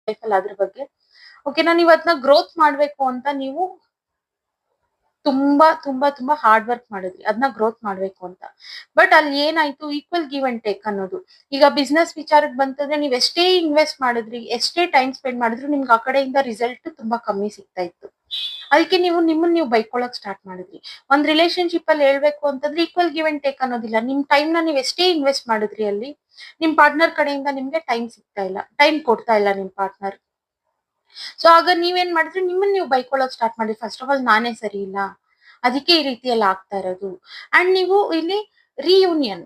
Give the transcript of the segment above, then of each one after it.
ಲೈಫಲ್ಲಿ ಅದ್ರ ಬಗ್ಗೆ. ಓಕೆನಾ? ನೀವು ಅದನ್ನ ಗ್ರೋತ್ ಮಾಡ್ಬೇಕು ಅಂತ ನೀವು ತುಂಬಾ ತುಂಬಾ ತುಂಬಾ ಹಾರ್ಡ್ ವರ್ಕ್ ಮಾಡಿದ್ರಿ ಅದನ್ನ ಗ್ರೋತ್ ಮಾಡ್ಬೇಕು ಅಂತ. ಬಟ್ ಅಲ್ಲಿ ಏನಾಯ್ತು, ಈಕ್ವಲ್ ಗಿವ್ ಅಂಡ್ ಟೇಕ್ ಅನ್ನೋದು. ಈಗ ಬಿಸ್ನೆಸ್ ವಿಚಾರಕ್ಕೆ ಬಂತಂದ್ರೆ ನೀವ್ ಎಷ್ಟೇ ಇನ್ವೆಸ್ಟ್ ಮಾಡಿದ್ರಿ, ಎಷ್ಟೇ ಟೈಮ್ ಸ್ಪೆಂಡ್ ಮಾಡಿದ್ರು ನಿಮ್ಗೆ ಆ ಕಡೆಯಿಂದ ರಿಸಲ್ಟ್ ತುಂಬಾ ಕಮ್ಮಿ ಸಿಗ್ತಾ ಇತ್ತು. ಅದಕ್ಕೆ ನೀವು ನಿಮ್ಮನ್ನ ನೀವು ಬೈಕೊಳಕ್ ಸ್ಟಾರ್ಟ್ ಮಾಡಿದ್ರಿ. ಒಂದ್ ರಿಲೇಶನ್ಶಿಪ್ ಅಲ್ಲಿ ಹೇಳ್ಬೇಕು ಅಂತಂದ್ರೆ ಈಕ್ವಲ್ ಗಿವ್ ಅಂಡ್ ಟೇಕ್ ಅನ್ನೋದಿಲ್ಲ. ನಿಮ್ ಟೈಮ್ ನ ನೀವ್ ಎಷ್ಟೇ ಇನ್ವೆಸ್ಟ್ ಮಾಡಿದ್ರಿ ಅಲ್ಲಿ, ನಿಮ್ ಪಾರ್ಟ್ನರ್ ಕಡೆಯಿಂದ ನಿಮ್ಗೆ ಟೈಮ್ ಸಿಗ್ತಾ ಇಲ್ಲ, ಟೈಮ್ ಕೊಡ್ತಾ ಇಲ್ಲ ನಿಮ್ ಪಾರ್ಟ್ನರ್. ಸೊ ಆಗ ನೀವೇನ್ ಮಾಡಿದ್ರಿ, ನಿಮ್ಮನ್ನ ನೀವು ಬೈಕೊಳಕ್ ಸ್ಟಾರ್ಟ್ ಮಾಡಿದ್ರಿ. ಫಸ್ಟ್ ಆಫ್ ಆಲ್ ನಾನೇ ಸರಿ ಇಲ್ಲ, ಅದಕ್ಕೆ ಈ ರೀತಿ ಎಲ್ಲ ಆಗ್ತಾ ಇರೋದು. ಅಂಡ್ ನೀವು ಇಲ್ಲಿ ರಿಯೂನಿಯನ್,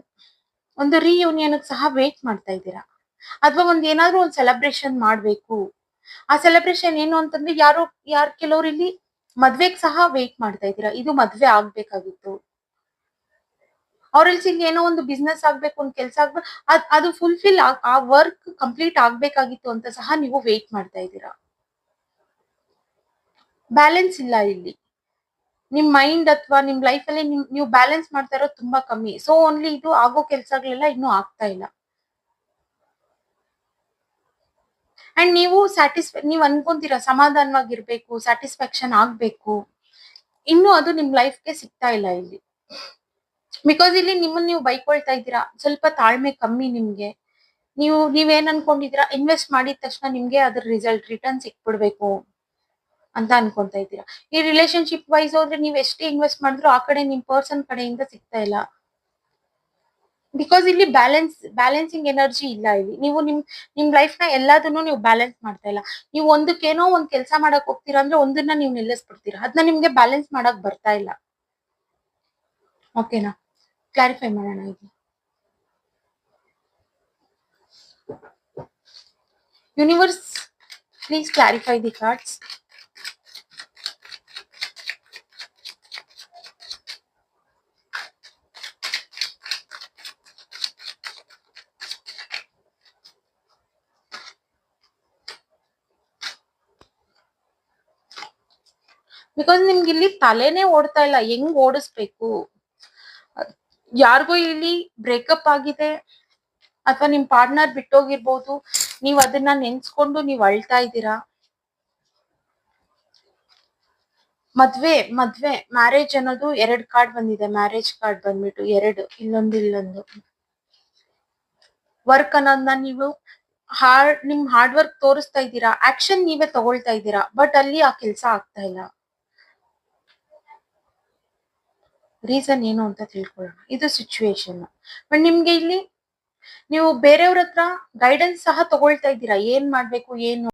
ಒಂದು ರಿಯೂನಿಯನ್ ಸಹ ವೇಟ್ ಮಾಡ್ತಾ ಇದ್ದೀರಾ. ಅಥವಾ ಒಂದ್ ಏನಾದ್ರು ಒಂದ್ ಸೆಲೆಬ್ರೇಷನ್ ಮಾಡ್ಬೇಕು. ಆ ಸೆಲೆಬ್ರೇಷನ್ ಏನು ಅಂತಂದ್ರೆ ಯಾರು ಕೆಲವ್ರು ಇಲ್ಲಿ ಮದ್ವೆಗ್ ಸಹ ವೇಟ್ ಮಾಡ್ತಾ ಇದ್ದೀರಾ. ಇದು ಮದ್ವೆ ಆಗ್ಬೇಕಾಗಿತ್ತು, ಅವ್ರಲ್ಲಿ ಏನೋ ಒಂದು ಬಿಸ್ನೆಸ್ ಆಗ್ಬೇಕು, ಒಂದ್ ಕೆಲ್ಸ ಆಗ್ಬೇಕು, ಅದು ಫುಲ್ಫಿಲ್ ಆ ವರ್ಕ್ ಕಂಪ್ಲೀಟ್ ಆಗ್ಬೇಕಾಗಿತ್ತು ಅಂತ ಸಹ ನೀವು ವೇಟ್ ಮಾಡ್ತಾ ಇದ್ದೀರಾ. ಬ್ಯಾಲೆನ್ಸ್ ಇಲ್ಲ ಇಲ್ಲಿ. ನಿಮ್ ಮೈಂಡ್ ಅಥವಾ ನಿಮ್ ಲೈಫ್ ಅಲ್ಲಿ ನೀವು ಬ್ಯಾಲೆನ್ಸ್ ಮಾಡ್ತಾ ಇರೋದು ತುಂಬಾ ಕಮ್ಮಿ. ಸೊ ಓನ್ಲಿ ಇದು ಆಗೋ ಕೆಲ್ಸಗಳೆಲ್ಲ ಇನ್ನೂ ಆಗ್ತಾ ಇಲ್ಲ. ಅಂಡ್ ನೀವು ನೀವ್ ಅನ್ಕೊಂತೀರಾ ಸಮಾಧಾನವಾಗಿರ್ಬೇಕು, ಸ್ಯಾಟಿಸ್ಫ್ಯಾಕ್ಷನ್ ಆಗ್ಬೇಕು, ಇನ್ನು ಅದು ನಿಮ್ ಲೈಫ್ಗೆ ಸಿಗ್ತಾ ಇಲ್ಲ ಇಲ್ಲಿ. ಬಿಕಾಸ್ ಇಲ್ಲಿ ನಿಮ್ಮನ್ನ ನೀವು ಬೈಕೊಳ್ತಾ ಇದ್ದೀರಾ, ಸ್ವಲ್ಪ ತಾಳ್ಮೆ ಕಮ್ಮಿ ನಿಮ್ಗೆ. ನೀವೇನ್ ಅನ್ಕೊಂಡಿದೀರಾ, ಇನ್ವೆಸ್ಟ್ ಮಾಡಿದ ತಕ್ಷಣ ನಿಮ್ಗೆ ಅದ್ರ ರಿಟರ್ನ್ ಸಿಕ್ಬಿಡ್ಬೇಕು ಅಂತ ಅನ್ಕೊಂತಾ ಇದ್ದೀರಾ. ಈ ರಿಲೇಶನ್ಶಿಪ್ ವೈಸ್ ಹೋದ್ರೆ ನೀವ್ ಎಷ್ಟೇ ಇನ್ವೆಸ್ಟ್ ಮಾಡಿದ್ರು ಆ ಕಡೆ ನಿಮ್ ಪರ್ಸನ್ ಕಡೆಯಿಂದ ಸಿಗ್ತಾ ಇಲ್ಲ. ಬಿಕಾಸ್ ಇಲ್ಲಿ ಬ್ಯಾಲೆನ್ಸಿಂಗ್ ಎನರ್ಜಿ ಇಲ್ಲ ಇಲ್ಲಿ. ನೀವು ನಿಮ್ ಲೈಫ್ ನ ಎಲ್ಲದನ್ನು ನೀವು ಬ್ಯಾಲೆನ್ಸ್ ಮಾಡ್ತಾ ಇಲ್ಲ. ನೀವು ಒಂದಕ್ಕೇನೋ ಒಂದ್ ಕೆಲಸ ಮಾಡಕ್ ಹೋಗ್ತೀರಾ ಅಂದ್ರೆ ಒಂದನ್ನ ನೀವು ನಿಲ್ಲಿಸ್ಬಿಡ್ತೀರಾ. ಅದನ್ನ ನಿಮ್ಗೆ ಬ್ಯಾಲೆನ್ಸ್ ಮಾಡಕ್ ಬರ್ತಾ ಇಲ್ಲ. ಓಕೆನಾ? ಕ್ಲಾರಿಫೈ ಮಾಡೋಣ ಇದು. Universe, please clarify the cards. Because ನಿಮ್ಗೆ ಇಲ್ಲಿ ತಲೆನೇ ಓಡ್ತಾ ಇಲ್ಲ, ಹೆಂಗ್ ಓಡಿಸ್ಬೇಕು. ಯಾರಿಗೂ ಇಲ್ಲಿ ಬ್ರೇಕಪ್ ಆಗಿದೆ ಅಥವಾ ನಿಮ್ ಪಾರ್ಟ್ನರ್ ಬಿಟ್ಟೋಗಿರ್ಬೋದು, ನೀವ್ ಅದನ್ನ ನೆನ್ಸ್ಕೊಂಡು ನೀವ್ ಅಳ್ತಾ ಇದ್ದೀರಾ. ಮದ್ವೆ ಮ್ಯಾರೇಜ್ ಅನ್ನೋದು 2 ಕಾರ್ಡ್ ಬಂದಿದೆ. ಮ್ಯಾರೇಜ್ ಕಾರ್ಡ್ ಬಂದ್ಬಿಟ್ಟು 2, ಇಲ್ಲೊಂದು. ವರ್ಕ್ ಅನ್ನೋದನ್ನ ನೀವು ನಿಮ್ ಹಾರ್ಡ್ ವರ್ಕ್ ತೋರಿಸ್ತಾ ಇದ್ದೀರಾ, ಆಕ್ಷನ್ ನೀವೇ ತಗೊಳ್ತಾ ಇದ್ದೀರಾ, ಬಟ್ ಅಲ್ಲಿ ಆ ಕೆಲ್ಸ ಆಗ್ತಾ ಇಲ್ಲ. ರೀಸನ್ ಏನು ಅಂತ ತಿಳ್ಕೊಳ್ಳೋಣ. ಇದು ಸಿಚುವೇಶನ್. ಬಟ್ ನಿಮ್ಗೆ ಇಲ್ಲಿ ನೀವು ಬೇರೆಯವ್ರ ಹತ್ರ ಗೈಡೆನ್ಸ್ ಸಹ ತಗೊಳ್ತಾ ಇದ್ದೀರಾ, ಏನ್ ಮಾಡ್ಬೇಕು ಏನು